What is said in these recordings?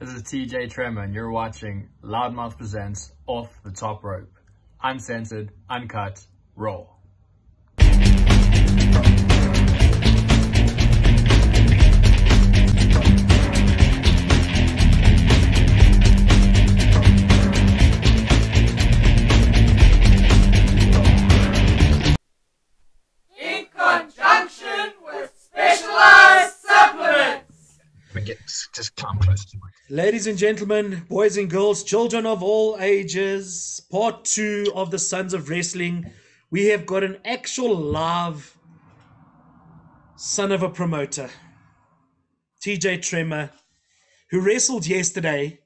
This is TJ Tremor, and you're watching Loudmouth Presents Off the Top Rope. Uncensored, uncut, raw. In conjunction with specialized supplements. Just come close to me. Ladies and gentlemen, boys and girls, children of all ages, part 2 of the Sons of Wrestling. We have got an actual live son of a promoter, TJ Tremor, who wrestled yesterday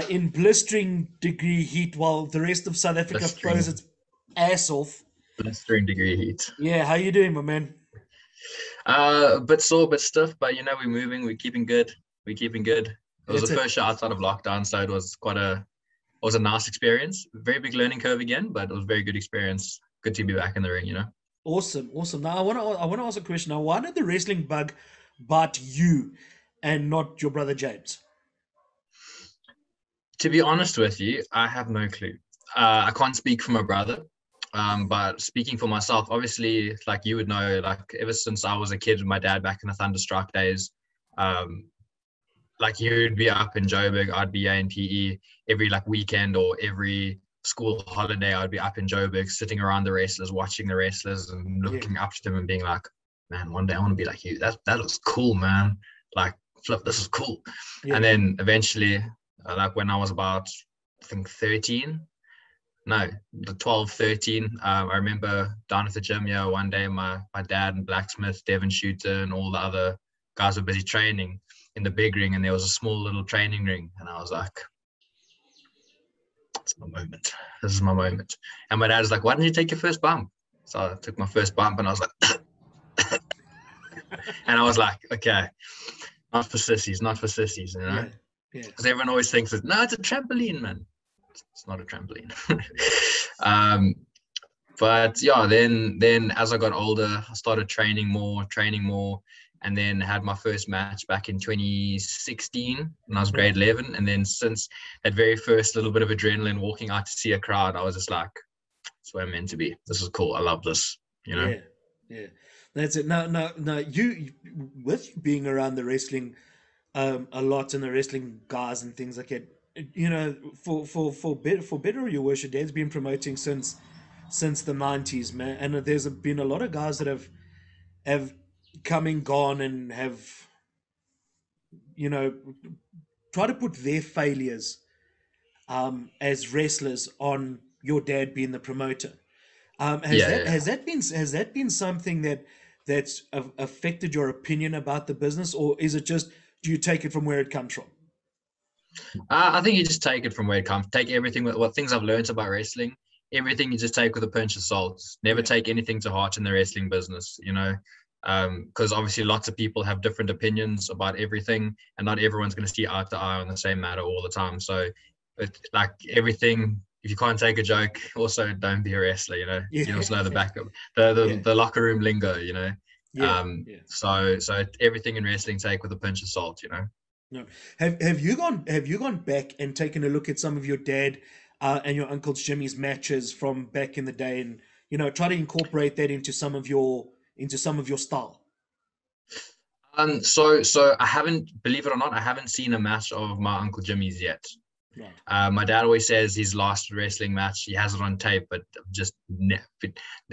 in blistering degree heat while the rest of South Africa froze its ass off. Blistering degree heat. Yeah, how you doing, my man? A bit sore, bit stiff, but you know, we're moving, we're keeping good. It was the first show outside of lockdown, so it was a nice experience. Very big learning curve again, but it was a very good experience. Good to be back in the ring, you know. Awesome. Now I want to ask a question. Now, why did the wrestling bug bite you and not your brother James? To be honest with you, I have no clue. I can't speak for my brother, but speaking for myself, obviously, like you would know, like ever since I was a kid with my dad back in the Thunderstruck days, like he would be up in Joburg, I'd be in PE every like weekend or every school holiday. I'd be up in Joburg, sitting around the wrestlers, watching the wrestlers, and looking up to them and being like, "Man, one day I want to be like you. That looks cool, man. Like, flip, this is cool." Yeah. And then eventually, like when I was about, I think 12, 13, I remember down at the gym here one day, my dad and Blacksmith, Devon Shooter, and all the other guys were busy training in the big ring, and there was a small little training ring, and I was like, "It's my moment. This is my moment." And my dad was like, "Why didn't you take your first bump?" So I took my first bump, and I was like, and I was like, "Okay, not for sissies, you know." Yeah. Because everyone always thinks that, no, it's a trampoline, man. It's not a trampoline. But yeah, then as I got older, I started training more, and then had my first match back in 2016 when I was grade 11. And then since that very first little bit of adrenaline walking out to see a crowd, I was just like, that's where I'm meant to be. This is cool. I love this, you know? Yeah. That's it. Now, you with you being around the wrestling a lot, and the wrestling guys and things like that, you know, for better or your worse, your dad's been promoting since the 90s, man. And there's been a lot of guys that have come and gone and have, you know, try to put their failures as wrestlers on your dad being the promoter. Has that been something that's affected your opinion about the business, or is it just, do you take it from where it comes from? I think you just take it from where it comes. Take everything, what things I've learned about wrestling, everything you just take with a pinch of salt. Never take anything to heart in the wrestling business, you know. Because obviously lots of people have different opinions about everything, and not everyone's going to see eye to eye on the same matter all the time. So, like everything, if you can't take a joke, also don't be a wrestler. You know, you also know the backup, the locker room lingo. You know, So everything in wrestling take with a pinch of salt. You know. No, have you gone back and taken a look at some of your dad and your Uncle Jimmy's matches from back in the day, and you know, try to incorporate that into some of your style? So I haven't, believe it or not, I haven't seen a match of my Uncle Jimmy's yet. Right. My dad always says his last wrestling match, he has it on tape, but I've just I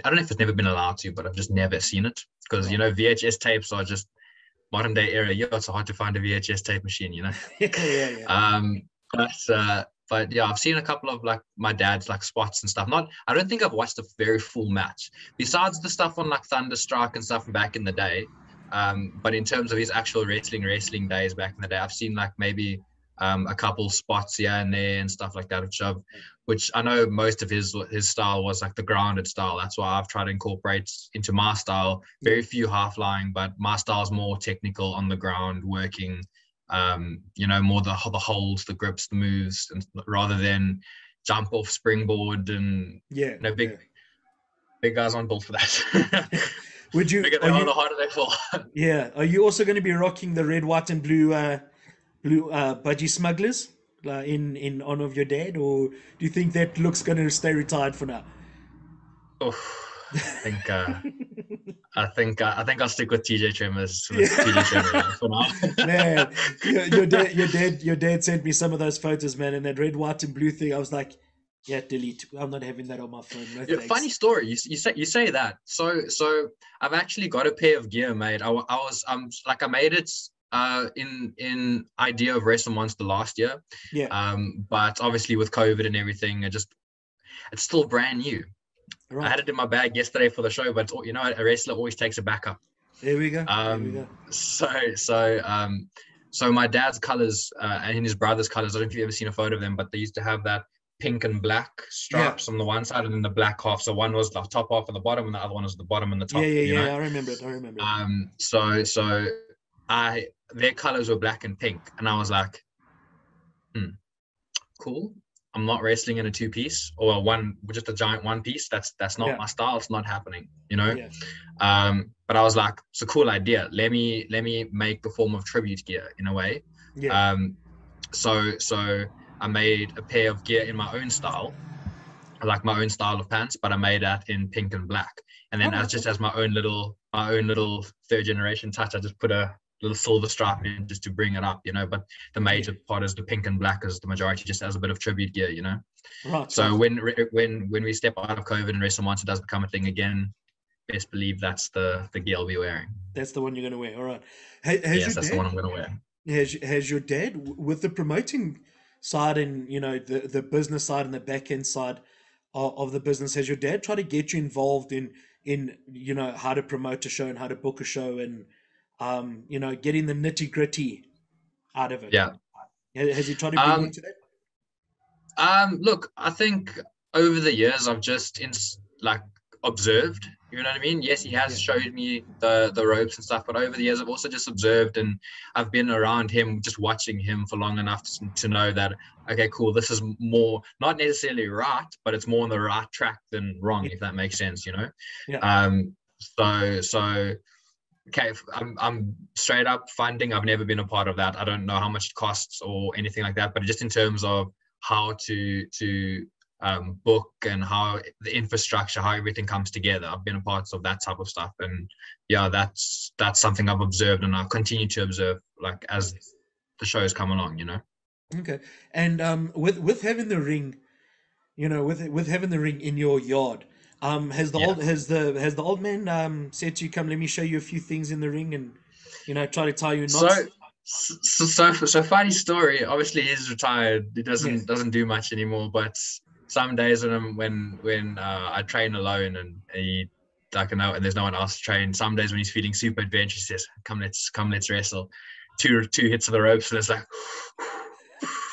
don't know if it's never been allowed to, but I've just never seen it, because you know, VHS tapes are just modern day era. Yeah, it's hard to find a VHS tape machine, you know. But yeah, I've seen a couple of like my dad's like spots and stuff. I don't think I've watched a very full match besides the stuff on like Thunderstruck and stuff back in the day. But in terms of his actual wrestling days back in the day, I've seen like maybe a couple spots here and there and stuff like that, which I know most of his style was like the grounded style. That's why I've tried to incorporate into my style. Very few half lying, but my style is more technical on the ground, working. You know, more the holds, the grips, the moves, and rather than jump off springboard and you know, big guys aren't built for that. Would you? How do they fall? Yeah. Are you also going to be rocking the red, white, and blue blue budgie smugglers in honor of your dad, or do you think that look's going to stay retired for now? Oof, I think I think I'll stick with TJ Tremors with TJ Yeah. Tremor for now. Man, your dad sent me some of those photos, man, and that red, white, and blue thing. I was like, yeah, delete. I'm not having that on my phone. No Yeah, funny thanks. story. You say that. So I've actually got a pair of gear made. I was like I made it in idea of Wrestle Monster last year. Yeah, But obviously with COVID and everything, it's still brand new. I right. had it in my bag yesterday for the show, but you know, a wrestler always takes a backup. There we go. There we Um, go. so so um, so my dad's colors and his brother's colors. I don't know if you've ever seen a photo of them, but they used to have that pink and black Yeah, stripes on the one side and then the black half. So one was the top half and the bottom, and the other one was the bottom and the yeah, top. yeah, You know. yeah. I remember it. I remember it. So I their colors were black and pink, and I was like, cool. I'm not wrestling in a two piece or one, just a giant one piece. That's not Yeah, my style. It's not happening. You know. yeah. But I was like, it's a cool idea. Let me make the form of tribute gear in a way. Yeah. Um, so I made a pair of gear in my own style, like my own style of pants, but I made that in pink and black. And then Oh, as okay. just as my own little third generation touch, I just put a little silver stripe in just to bring it up, you know. But the Yeah. major part is the pink and black is the majority, just as a bit of tribute gear, you know. Right, So right. when we step out of COVID and Wrestle Monster does become a thing again, best believe that's the gear I'll be wearing. That's the one you're going to wear. All right. Has Yes, your that's the one dad I'm gonna wear. has your dad with the promoting side and the business side and the back end side of the business, has your dad tried to get you involved in how to promote a show and how to book a show and getting the nitty gritty out of it? Yeah. Has he tried to bring you Um, into that? Look, I think over the years I've just like observed. You know what I mean? Yes, he Yeah. has showed me the ropes and stuff, but over the years I've also just observed and I've been around him, just watching him for long enough to know that okay, cool. This is more not necessarily right, but it's more on the right track than wrong, Yeah. if that makes sense. You know. Yeah. So okay, I'm straight up funding. I've never been a part of that. I don't know how much it costs or anything like that. But just in terms of how to book and how the infrastructure, how everything comes together, I've been a part of that type of stuff. And yeah, that's something I've observed and I'll continue to observe like as the shows come along. You know. Okay. And with having the ring, with having the ring in your yard, has the Yeah. old man said to you, "Come, let me show you a few things in the ring," and try to tie you So knots? so funny story. Obviously, he's retired. He Yeah. doesn't do much anymore. But some days when I train alone and he like and there's no one else to train. Some days when he's feeling super adventurous, he says, "Let's wrestle." Two hits of the ropes, and it's like.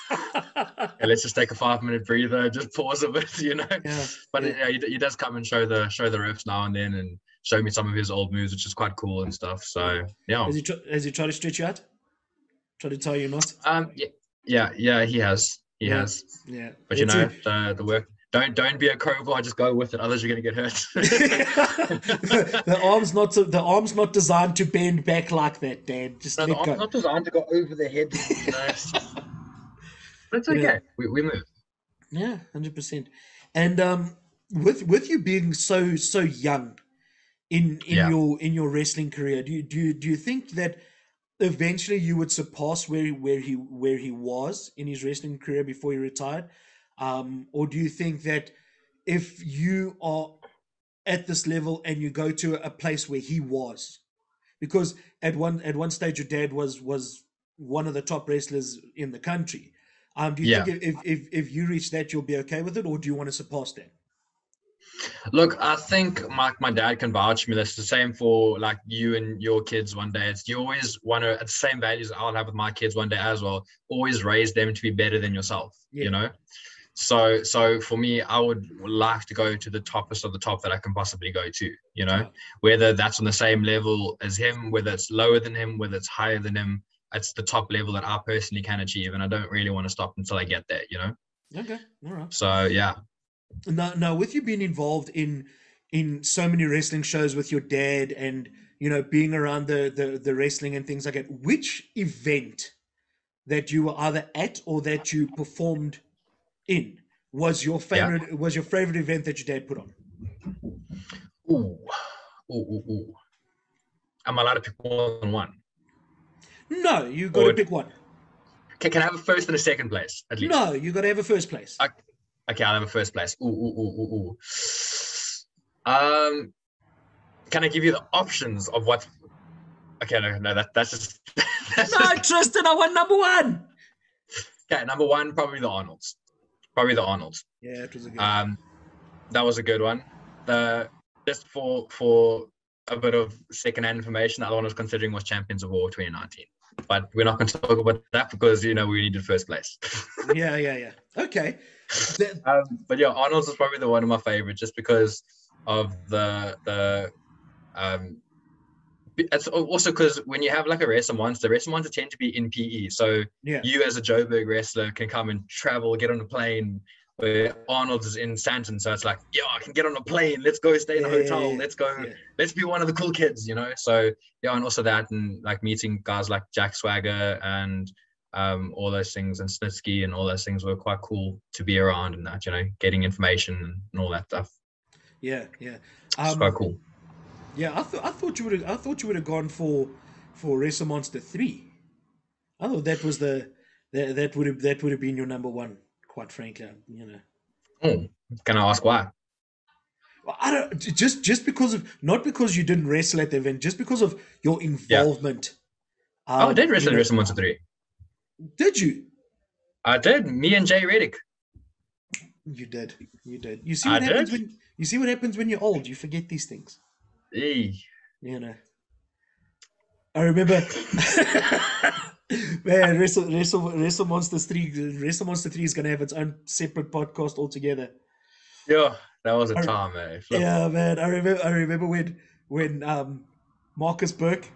Okay, let's just take a 5-minute breather, just pause a bit, you know. Yeah, But yeah. yeah, he does come and show the ropes now and then, and show me some of his old moves, which is quite cool and stuff. Yeah. So yeah, Has he tried to stretch you out? Try to tie you knots? yeah, yeah, he Yeah, has. yeah. But you It's know, the work. Don't be a crowbar. Just go with it. Others are gonna get hurt. the arm's not designed to bend back like that, Dad. Just No, the let arm's go. not designed to go over the head. You know, but it's Yeah, okay. We move. yeah, 100%. And with you being so young Yeah. in your wrestling career, do you think that eventually you would surpass where he was in his wrestling career before he retired, or do you think that if you are at this level and you go to a place where he was, because at one stage your dad was one of the top wrestlers in the country, do you think Yeah. if you reach that you'll be okay with it, or do you want to surpass that? Look, I think my dad can vouch for me. That's the same for like you and your kids one day. It's you always want to at the same values I'll have with my kids one day as well. Always raise them to be better than yourself. Yeah, You know. So for me, I would like to go to the toppest of the top that I can possibly go to. You know, right. whether that's on the same level as him, whether it's lower than him, whether it's higher than him. It's the top level that I personally can achieve, and I don't really want to stop until I get there. You know. Okay, all right. So yeah. Now, with you being involved in so many wrestling shows with your dad, and being around the wrestling and things like that, which event that you were either at or that you performed in was your Yeah. favorite event that your dad put on? Ooh. Ooh. Am I allowed to pick more than one? No, you got to pick one. Can I have a first and a second place at least? No, you got to have a first place. Okay, I'll have a first place. Ooh. Can I give you the options of what? Okay, no, that's just. No, Tristan, I want number one. Okay, number one, probably the Arnolds. Yeah, it was a good one. That was a good one. Just for a bit of second-hand information, the other one I was considering was Champions of War 2019. But we're not going to talk about that because, we needed first place. Yeah. Okay. But yeah, Arnold's is probably the one of my favorites just because of the it's also because when you have like a wrestler monster tend to be in PE. So you as a Joburg wrestler can come and travel, get on a plane, where Arnold's is in Stanton. So it's like, I can get on a plane. Let's go stay in a hotel. Let's go. Let's be one of the cool kids, So, and also that and like meeting guys like Jack Swagger and all those things and Snitsky and all those things were quite cool to be around and that, getting information and all that stuff. Yeah. It's quite cool. Yeah, I thought you would have gone for Wrestle Monster 3. I thought that was that would have been your number one, quite frankly, Can I ask why? Well, I don't just because of, not because you didn't wrestle at the event, just because of your involvement. I did wrestle in Wrestle Monster 3. Did you? I did. Me and Jay Reddick. You did. You see what happens what happens when you're old. You forget these things. Hey. I remember, man, Wrestle Monster 3. Wrestle Monster 3 is going to have its own separate podcast altogether. Yeah, that was a time, man. Yeah, man. I remember when Marcus Burke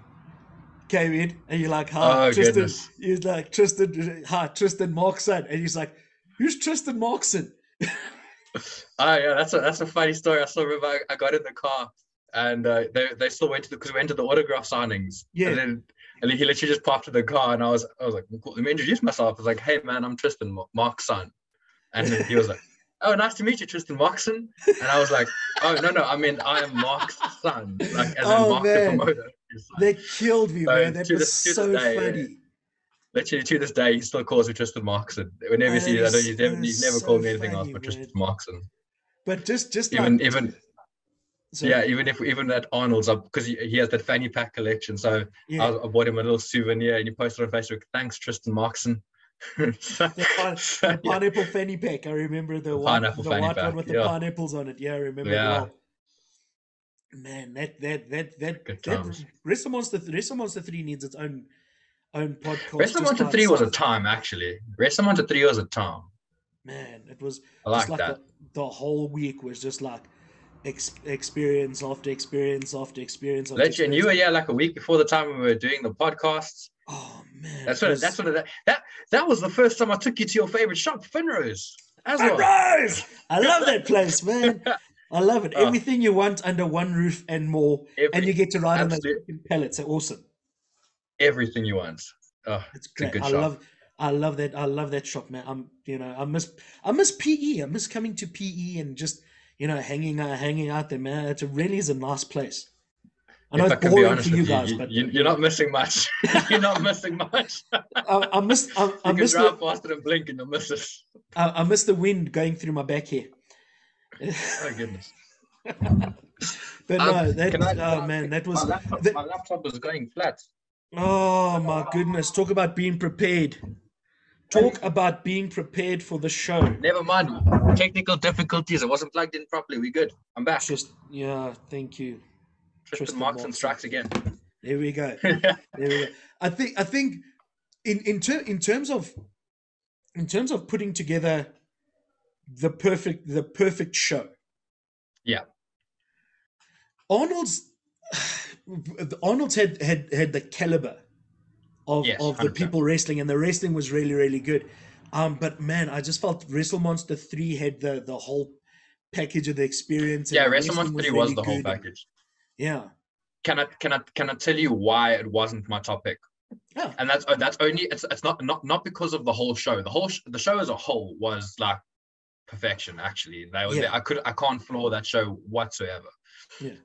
came in, and you're like, "Hi, Tristan." Goodness. He's like, "Tristan, hi, Tristan Markson," and he's like, "Who's Tristan Markson?" Oh yeah, that's a funny story. I still remember I got in the car and they still went because we went to the autograph signings. Yeah. And then he literally just popped to the car and I was like, cool. Let me introduce myself. I was like, hey man, I'm Tristan Mark's son. And then he was like, oh, nice to meet you, Tristan Markson. And I was like, oh no, I mean I am Mark's son, like as in Mark the promoter. They killed me, man. That was so funny. Literally to this day, he still calls me Tristan Markson. Whenever you see that, he's never called me anything else but Tristan Markson. But just even at Arnold's, because he has that fanny pack collection. So I bought him a little souvenir, and he posted on Facebook, "Thanks, Tristan Markson." The pineapple fanny pack. I remember the white one with the pineapples on it. Yeah, I remember it well. Man, that Wrestle Monster 3 needs its own podcast. Wrestle Monster 3 was a time, actually. Wrestle Monster 3 was a time. Man, it was like just like the whole week was just like experience after experience after experience. Literally, and you were like a week before the time we were doing the podcasts. Oh man, that was the first time I took you to your favorite shop, Finrose. Finrose! I love that place, man. I love it. Everything you want under one roof and more, and you get to ride on those pallets. They're awesome. Everything you want. Oh, it's great. A good shop. I love that shop, man. I miss PE. I miss coming to PE and just hanging out there, man. It really is a nice place. I know it's boring for you guys, but you're not missing much. You're not missing much. I miss. You can drive faster than blink, and you'll miss it. I miss the wind going through my back here. Oh goodness. But no, that was my laptop was going flat. Oh my goodness! Talk about being prepared. Talk about being prepared for the show. Never mind. Technical difficulties. It wasn't plugged in properly. We good. I'm back. Thank you. Tristan Markson strikes again. There we go. I think in terms of putting together the perfect show. Yeah. Arnold's had the caliber of the people wrestling, and the wrestling was really, really good. But man, I just felt Wrestle Monster 3 had the whole package of the experience. Yeah, Wrestle Monster 3 was the whole package. Yeah. Can I tell you why it wasn't my top pick? Oh, And that's only it's not because of the whole show. The show as a whole was like perfection. Actually, Yeah. I can't flaw that show whatsoever. Yeah.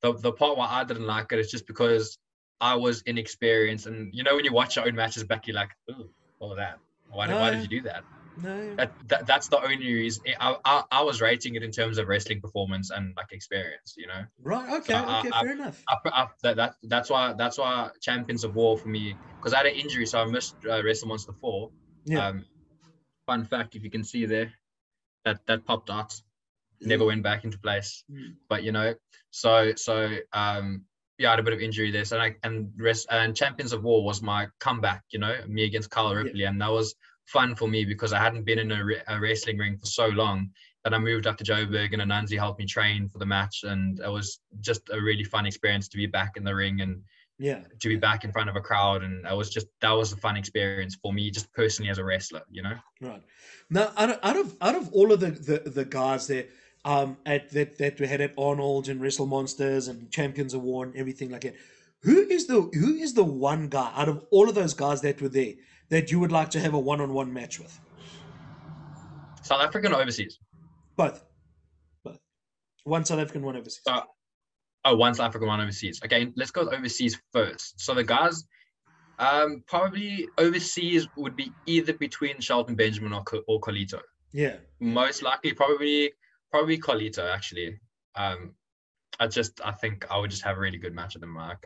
The part why I didn't like it is just because I was inexperienced, and you know when you watch your own matches back, you're like, ooh, all of that. Why did you do that? No. That's the only reason. I was rating it in terms of wrestling performance and like experience, you know. Right. So Okay. Okay. Fair enough. that's why Champions of War for me, because I had an injury, so I missed Wrestle Monster 4. Yeah. Fun fact, if you can see there, that popped out, never Yeah. went back into place. Mm. But you know, so yeah, I had a bit of injury there. So and Champions of War was my comeback, you know, me against Kyle Ripley, and that was fun for me because I hadn't been in a wrestling ring for so long that I moved up to Joburg, and Anansi helped me train for the match, and it was just a really fun experience to be back in the ring and to be back in front of a crowd, and that was a fun experience for me just personally as a wrestler, you know. Right. Now, out of all of the guys there, at that we had at Arnold and Wrestle Monsters and Champions of War and everything like that, who is the one guy out of all of those guys that were there that you would like to have a one-on-one match with? South African or overseas? Both. One South African, one overseas. One South African, one overseas. Okay, let's go overseas first. So the guys, probably overseas would be either between Shelton Benjamin or Colito. Yeah. Most likely, probably Colito actually. I think I would just have a really good match with him. I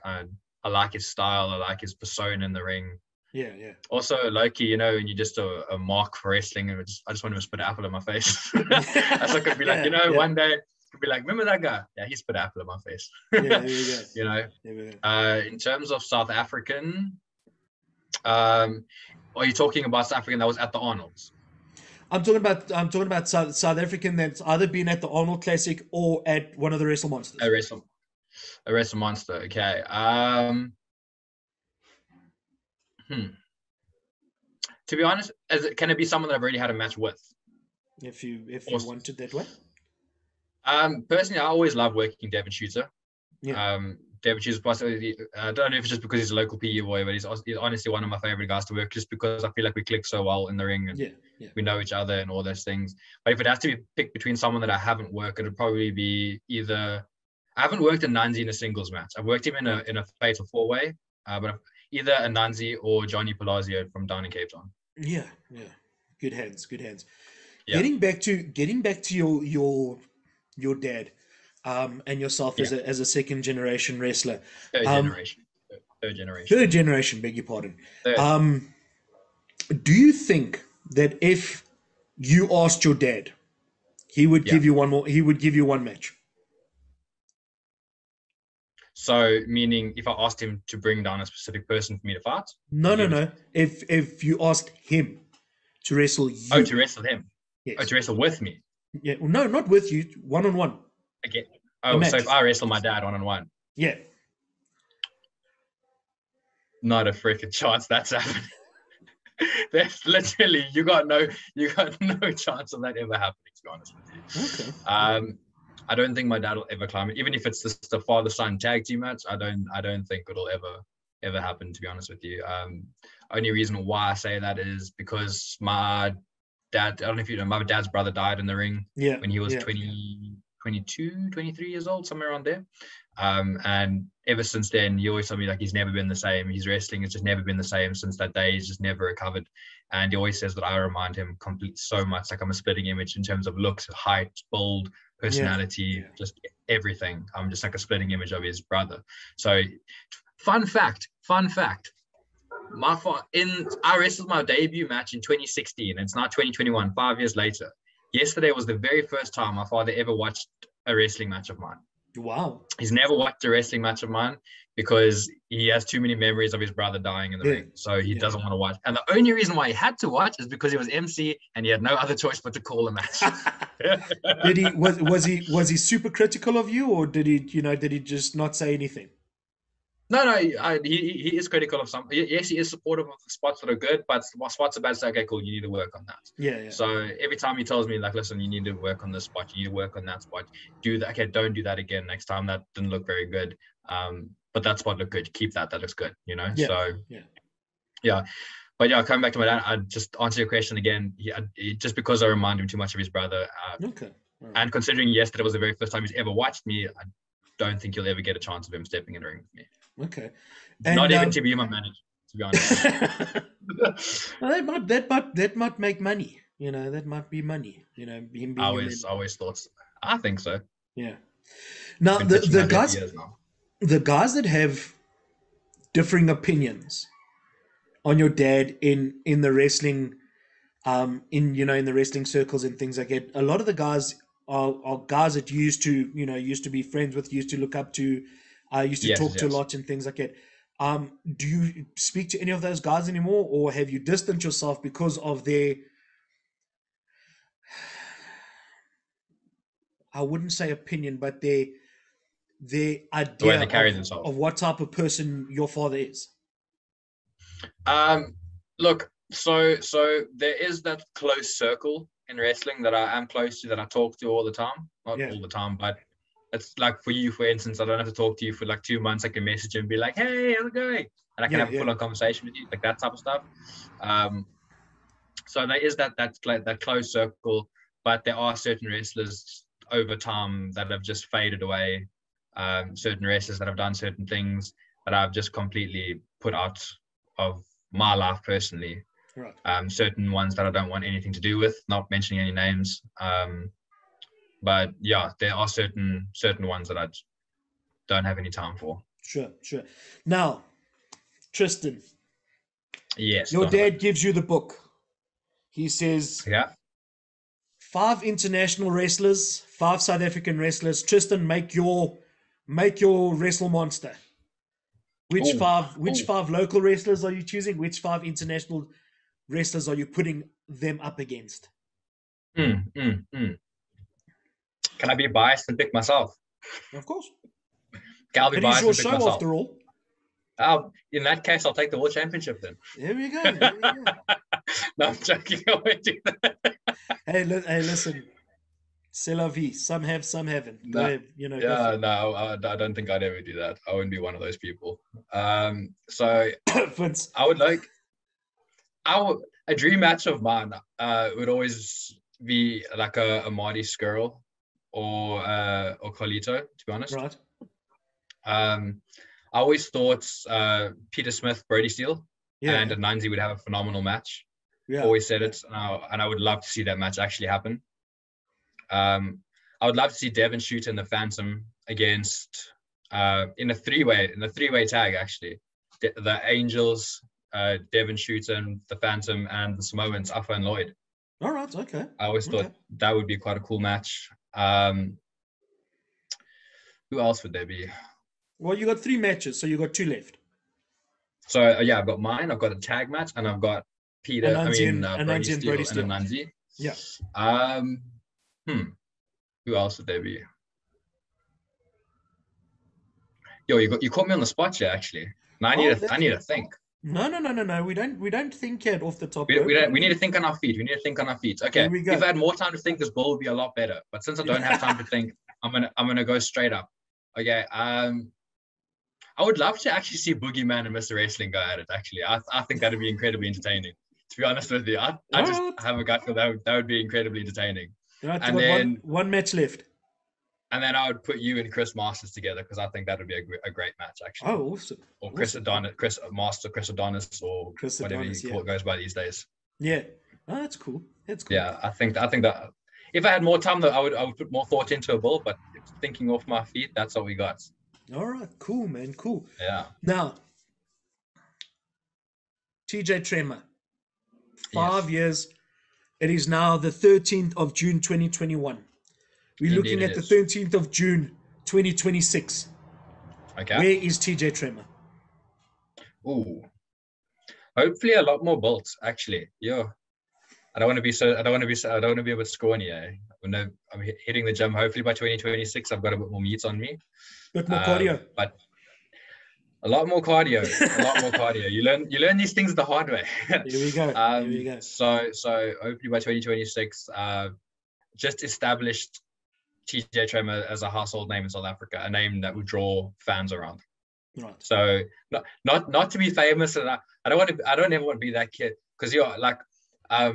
like his style. I like his persona in the ring. Yeah. Also, Loki, you know, and you're just a mark for wrestling, and I just want him to spit an apple in my face. That's like, I'd be like, one day, could be like, remember that guy? Yeah, he spit an apple in my face. Yeah, there you go. You know, There we go. in terms of South African, are you talking about South African that was at the Arnold's? I'm talking about South African that's either been at the Arnold Classic or at one of the Wrestle Monsters. A Wrestle Monster. Okay. To be honest, can it be someone that I've already had a match with? If you wanted that way. Personally, I always love working Devin Shooter. Yeah. Devin Shooter's possibly, I don't know if it's just because he's a local PE boy, but he's honestly one of my favorite guys to work, just because I feel like we click so well in the ring and we know each other and all those things. But if it has to be picked between someone that I haven't worked, it would probably be either. I haven't worked Anansi in a singles match. I've worked him in a fatal 4-way, but either Anansi or Johnny Palazzo from down in Cape Town. Yeah. Good hands. Yeah. Getting back to your dad, and yourself as a second generation wrestler. Third generation. Third generation, beg your pardon. Third. Do you think that if you asked your dad, he would give you one more? He would give you one match. So, meaning if I asked him to bring down a specific person for me to fight? No. If you asked him to wrestle you. Oh, to wrestle him. Yes. Oh, to wrestle with me. Yeah. No, not with you. One-on-one. Okay. Oh, so if I wrestle my dad one-on-one. Yeah. Not a freaking chance that's happening. There's literally you got no chance of that ever happening, to be honest with you. Okay. I don't think my dad will ever climb it. Even if it's just the FatherSon Tag team match, I don't think it'll ever happen, to be honest with you. Only reason why I say that is because my dad, I don't know if you know, my dad's brother died in the ring when he was 22, 23 years old, somewhere around there. And ever since then, he always told me like he's never been the same. His wrestling has just never been the same since that day. He's just never recovered. And he always says that I remind him so much. Like I'm a splitting image in terms of looks, height, build, personality, just everything. I'm just like a splitting image of his brother. So fun fact. I wrestled my debut match in 2016. It's now 2021, 5 years later. Yesterday was the very first time my father ever watched a wrestling match of mine. Wow. He's never watched a wrestling match of mine because he has too many memories of his brother dying in the ring. So he doesn't want to watch. And the only reason why he had to watch is because he was MC and he had no other choice but to call a match. Was he super critical of you, or did he just not say anything? No, he is critical of some. Yes, he is supportive of the spots that are good, but spots are bad. So okay, cool, you need to work on that. Yeah. So every time he tells me like, listen, you need to work on this spot. You need to work on that spot. Do that. Okay, don't do that again next time. That didn't look very good. but that spot looked good. Keep that. That looks good. You know. Yeah. So Yeah. yeah. But yeah, coming back to my dad, I just answer your question again. Just because I remind him too much of his brother. Okay. All right. And considering yesterday was the very first time he's ever watched me, I don't think you'll ever get a chance of him stepping in the ring with me. Okay. Not even to be my manager, to be honest. Well, that might make money. You know, that might be money. You know, him being your always thought. I think so. Yeah. Now Been pitching the my dad guys, years now. the guys that have differing opinions on your dad in the wrestling, in the wrestling circles and things like that. A lot of the guys are guys that used to be friends with, used to look up to, used to talk to a lot and things like that. Do you speak to any of those guys anymore, or have you distanced yourself because of their, I wouldn't say opinion, but their idea The way they carry themselves. of what type of person your father is? Look, so there is that close circle in wrestling that I am close to, that I talk to all the time. Not all the time, but it's like for you, for instance, I don't have to talk to you for like 2 months. I can message you and be like, hey, how's it going? And I can have a full-on conversation with you, like that type of stuff. So there is that close circle, but there are certain wrestlers over time that have just faded away. Certain wrestlers that have done certain things that I've just completely put out of my life personally. Right. Certain ones that I don't want anything to do with, not mentioning any names. But yeah, there are certain ones that I don't have any time for. Sure. Now, Tristan. Yes. Your dad gives you the book. He says, 5 international wrestlers, 5 South African wrestlers. Tristan, make your wrestle monster. Which five local wrestlers are you choosing? Which 5 international wrestlers are you putting them up against? Can I be biased and pick myself? Of course. Can I be biased and pick myself? After all. In that case, I'll take the World Championship then. There we go. No, I'm joking. I won't do that. Hey, listen. C'est la vie. Some have, some haven't. No, I don't think I'd ever do that. I wouldn't be one of those people. So Vince. I would a dream match of mine would always be like a Marty Skrull or Carlito, to be honest. Right. I always thought Peter Smith, Brody Steele, and Anansi would have a phenomenal match. Yeah. Always said it, and I would love to see that match actually happen. I would love to see Devon Shooter and the Phantom against in a three-way tag actually. The Angels, Devon Shooter, and the Phantom, and the Samoans, Alpha and Lloyd. All right. Okay. I always thought that would be quite a cool match. Who else would there be? Well, you got 3 matches, so you got 2 left. So I've got mine. I've got a tag match, and I've got Peter. Brody Steele Steele. and Anansi. Yeah. Who else would there be? Yo, you caught me on the spot here, actually. Now I need to think. No. We don't think yet off the top. We need to think on our feet. Okay. If I had more time to think, this ball would be a lot better. But since I don't have time to think, I'm gonna go straight up. Okay. I would love to actually see Boogeyman and Mr. Wrestling go at it. Actually, I think that'd be incredibly entertaining. To be honest with you, I just have a gut feel that would be incredibly entertaining. Right, and then one match left. And then I would put you and Chris Masters together because I think that would be a great match actually. Oh, awesome! Or Chris Adonis, Chris Adonis, or Chris whatever Adonis, he goes by these days. Yeah, that's cool. Yeah, I think that if I had more time, though, I would put more thought into a bull. But thinking off my feet, that's what we got. All right, cool, man, cool. Yeah. Now, TJ Tremor, 5 years. It is now the 13th of June, 2021. We're looking at the 13th of June, 2026. Okay. Where is TJ Tremor? Ooh. Hopefully a lot more bolts, actually. Yeah. I don't want to be a bit scrawny. When I'm hitting the gym, hopefully by 2026, I've got a bit more meat on me. Bit more cardio. But a lot more cardio. You learn these things the hard way. Here we go. So hopefully by 2026, just established TJ Tremor as a household name in South Africa, a name that would draw fans around. Right. So not to be famous, and I don't ever want to be that kid, because you're like, I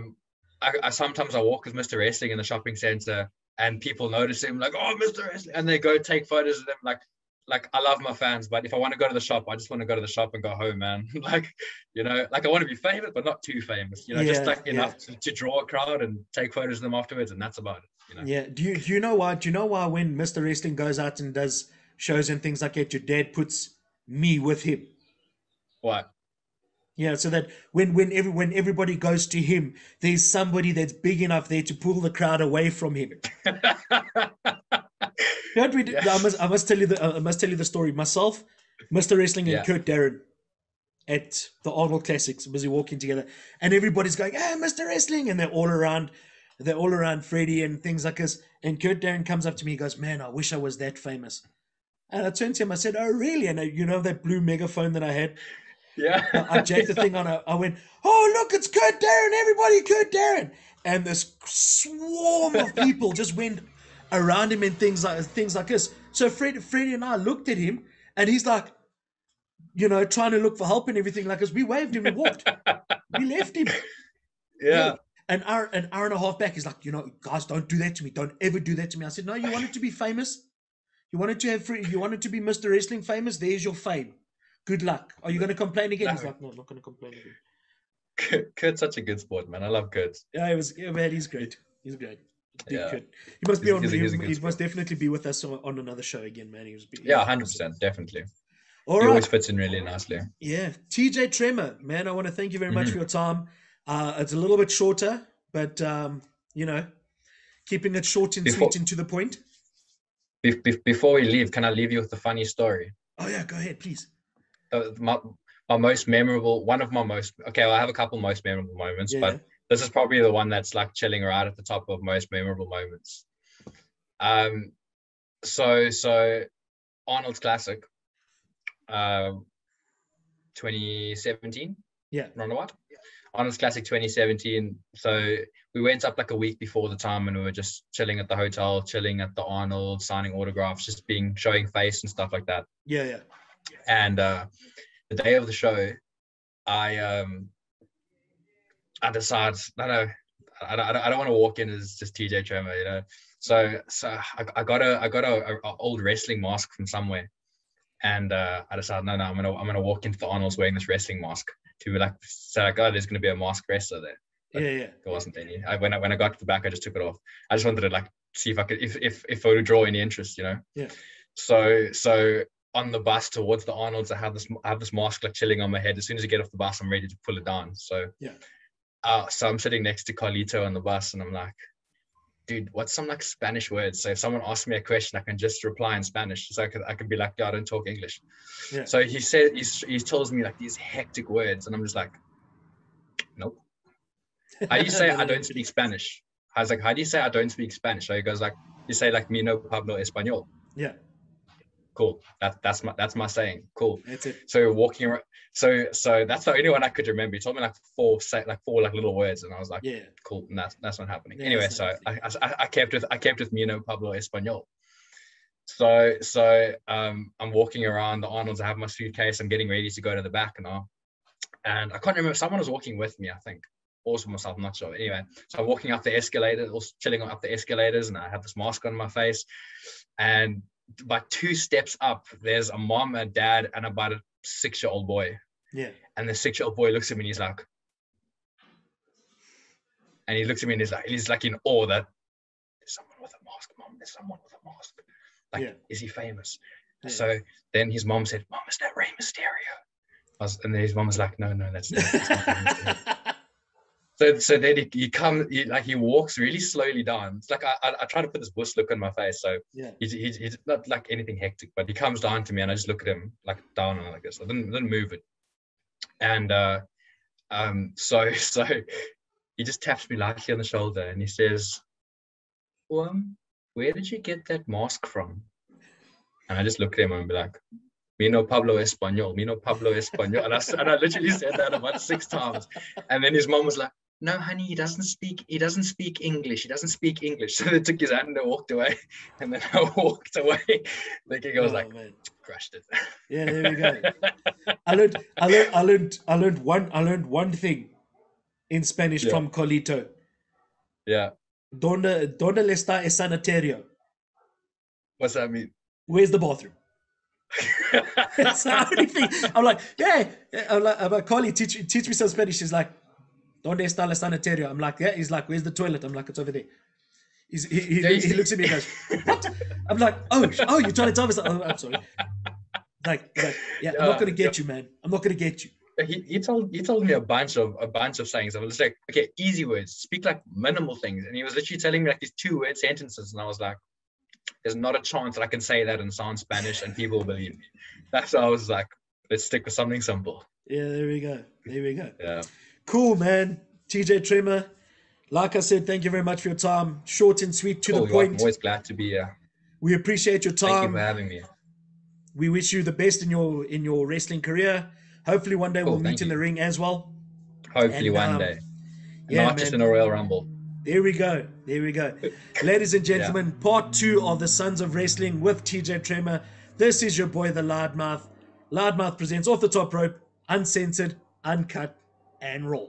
sometimes I walk with Mr. Wrestling in the shopping center, and people notice him like, oh, Mr. Wrestling, and they go take photos of them. Like I love my fans, but if I want to go to the shop, I just want to go to the shop and go home, man. Like, like I want to be famous, but not too famous. Just like enough to draw a crowd and take photos of them afterwards, and that's about it. Yeah. Do you know why? Do you know why when Mr. Wrestling goes out and does shows and things like that, your dad puts me with him? What? Yeah, so that when everybody goes to him, there's somebody that's big enough there to pull the crowd away from him. Don't we? Yeah. I must tell you the story. Myself, Mr. Wrestling, and Kurt Darren at the Arnold Classics, busy walking together, and everybody's going, "Hey, Mr. Wrestling!" and they're all around Freddie and things like this. And Kurt Darren comes up to me, he goes, "Man, I wish I was that famous." And I turned to him, I said, "Oh, really?" And that blue megaphone that I had. Yeah. I jacked the thing on. I went, "Oh, look, it's Kurt Darren! Everybody, Kurt Darren!" And this swarm of people just went around him and things like this. So Freddie and I looked at him, and he's like, trying to look for help and everything like us. We waved him, we walked, we left him. Yeah. An hour and a half back, he's like, "Guys, don't do that to me. Don't ever do that to me." I said, "No, you wanted to be famous. You wanted to be Mr. Wrestling famous. There's your fame. Good luck. Are you going to complain again?" No. He's like, "No, I'm not going to complain again." Kurt's such a good sport, man. I love Kurt. Yeah, man, he's great. He's great. Big Yeah. Kurt. He must be He's he must definitely be with us on another show again, man. Yeah, 100%, definitely. All He right. always fits in really nicely. Yeah, TJ Tremor, man, I want to thank you very much for your time. It's a little bit shorter, but keeping it short and sweet and to the point. Before we leave, can I leave you with a funny story? Oh yeah, go ahead, please. My most memorable, one of my most, okay, well, I have a couple most memorable moments, Yeah, but this is probably the one that's like chilling right at the top of most memorable moments. So Arnold's Classic, 2017. Yeah. Roundabout. Arnold's Classic 2017. So we went up like a week before the time, and we were just chilling at the hotel, chilling at the Arnold, signing autographs, just showing face and stuff like that. Yeah. And the day of the show, I decide, no, I don't want to walk in as just TJ Tremor, So I got a old wrestling mask from somewhere, and I decided, no, I'm gonna walk into the Arnold's wearing this wrestling mask to be like, so like, oh, there's gonna be a masked wrestler there. But there wasn't any. When I got to the back, I just took it off. I just wanted to like see if I could, if it would draw any interest, Yeah. So on the bus towards the Arnold's, I have this mask like chilling on my head. As soon as I get off the bus, I'm ready to pull it down. So so I'm sitting next to Carlito on the bus, and I'm like, dude, what's some like Spanish words? So if someone asks me a question, I can just reply in Spanish. So I can be like, yeah, I don't talk English. Yeah. So he tells me like these hectic words, and I'm just like, nope. How do you say I don't speak Spanish? I was like, how do you say I don't speak Spanish? So he goes like, you say like, mi no hablo español. Yeah. Cool. That's my saying. Cool. That's it. So walking around. So that's the only one I could remember. He told me like four little words, and I was like, yeah, cool. And that's not happening. Yeah, anyway, so I kept with mi no hablo español. So I'm walking around the Arnold's. I have my suitcase. I'm getting ready to go to the back now, and I can't remember. Someone was walking with me, I think. Also myself, I'm not sure. Anyway, so I'm walking up the escalator, also chilling up the escalators, and I have this mask on my face. And about 2 steps up, there's a mom, a dad, and about a 6-year-old boy. Yeah. And the 6-year-old boy looks at me and he's like, and he looks at me and he's like in awe that there's someone with a mask, mom. There's someone with a mask. Like, is he famous? Yeah. So then his mom said, "Mom, is that Rey Mysterio?" And then his mom was like, "No, that's not Rey Mysterio." So then he walks really slowly down. It's like I try to put this wuss look on my face. So he's not like anything hectic, but he comes down to me and I just look at him like down and like this. I didn't move it. And so he just taps me lightly on the shoulder and he says, "Where did you get that mask from?" And I just look at him and be like, "Mi no Pablo Español, mi no Pablo Español." And I literally said that about 6 times. And then his mom was like, no, honey, he doesn't speak English. He doesn't speak English. So they took his hand and walked away. And then I walked away. Thinking I was like, man. crushed it. Yeah, there we go. I learned one thing in Spanish from Colito. Yeah. Donde está el sanitario? What's that mean? Where's the bathroom? That's the only thing. I'm like, yeah. I'm like, Carly, teach me some Spanish. She's like, donde está el sanitario? I'm like, yeah. He's like, where's the toilet? I'm like, it's over there. He looks at me and goes, what? I'm like, oh, you're trying to tell me something. Oh, I'm sorry. Like, yeah, I'm not gonna get you, man. I'm not gonna get you. He told me a bunch of sayings. I was like, okay, easy words, speak like minimal things, and he was literally telling me like these 2-word sentences, and I was like, there's not a chance that I can say that and sound Spanish and people believe me. That's why I was like, let's stick with something simple. Yeah, there we go. Yeah, cool, man. TJ Tremor, like I said, thank you very much for your time. Short and sweet, to the point. I'm always glad to be here. We appreciate your time. Thank you for having me. We wish you the best in your wrestling career. Hopefully one day we'll meet in the ring as well. Hopefully one day. Not just in a Royal Rumble. There we go. Ladies and gentlemen, part 2 of the Sons of Wrestling with TJ Tremor. This is your boy, the Loudmouth. Loudmouth presents Off the Top Rope, uncensored, uncut, and raw.